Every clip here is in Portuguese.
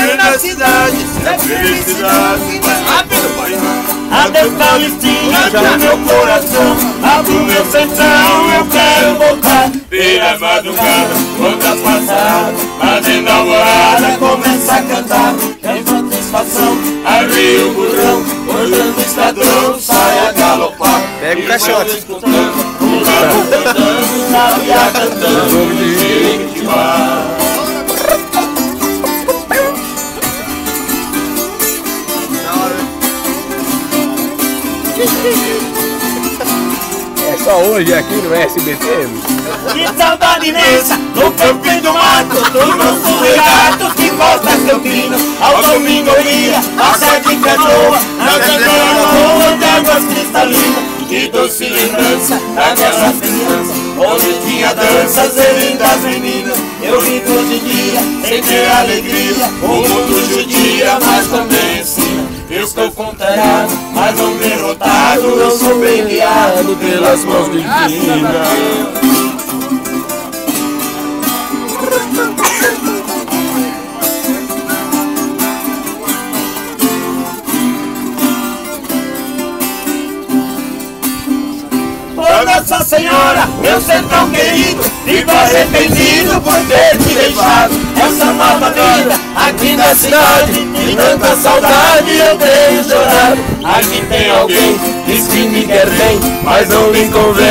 aqui na cidade, é felicidade. Adeus Paulistinha, já meu coração, abro meu sertão, eu quero voltar. Pela madrugada, outra passada, fazendo alvorada, começa a cantar. Tem satisfação, abri o burrão, olhando o estradão, sai a galopar. Pega o caixote. Escutando, o lago cantando, sabiá cantando, Jequitibá. É só hoje aqui no SBT? Que saudade imensa, no campinho do mato, do nosso regato que Costa Campina. Ao domingo eu ia, passar de canoa, na canoa de águas cristalinas. Que doce lembrança daquelas crianças, onde tinha danças e lindas meninas. Eu vivo de dia, sem ter alegria, o mundo judia, mas também ensina. Eu estou contrariado, mas não derrotado, eu sou bem guiado pelas mãos divinas. Oh Nossa Senhora, meu sertão querido, fico arrependido por ter te deixado. Essa nova vida aqui na cidade, e tanta saudade eu tenho chorado. Aqui tem alguém, diz que me quer bem, mas não me convém.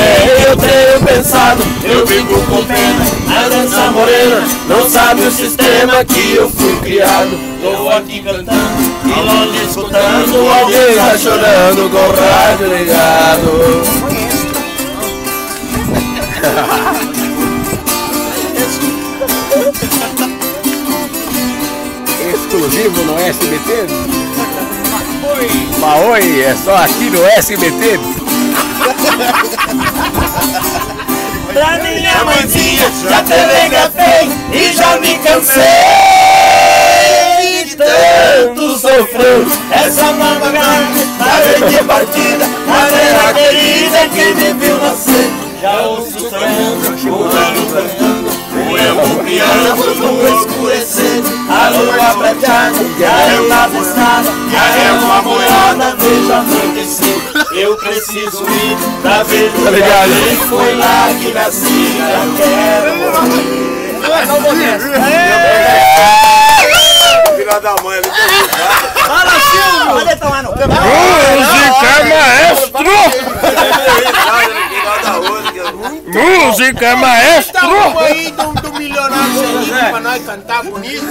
Eu tenho pensado, eu fico com pena, mas essa morena não sabe o sistema que eu fui criado. Tô aqui cantando, e longe escutando, alguém tá chorando com o rádio ligado. Exclusivo no SBT? Maoi, é só aqui no SBT? Pra minha mãezinha já telegrafei e já me cansei de tanto sofrer. Essa nova grande, na vez de partida, maneira querida que me viu nascer. Já ouço sonhando, o ano cantando, o elmo piano no escurecer. A lua prateada, já é uma estrada, já é uma boiada, veja anoitecer. Eu preciso ir pra ver o lugar, foi lá que nasci, já quero morrer. Filha da mãe, ele tem Fala, Silvio! Pode tomar no câmbio. Música maestro! Música maestro! aí do milionário pra nós cantar bonito.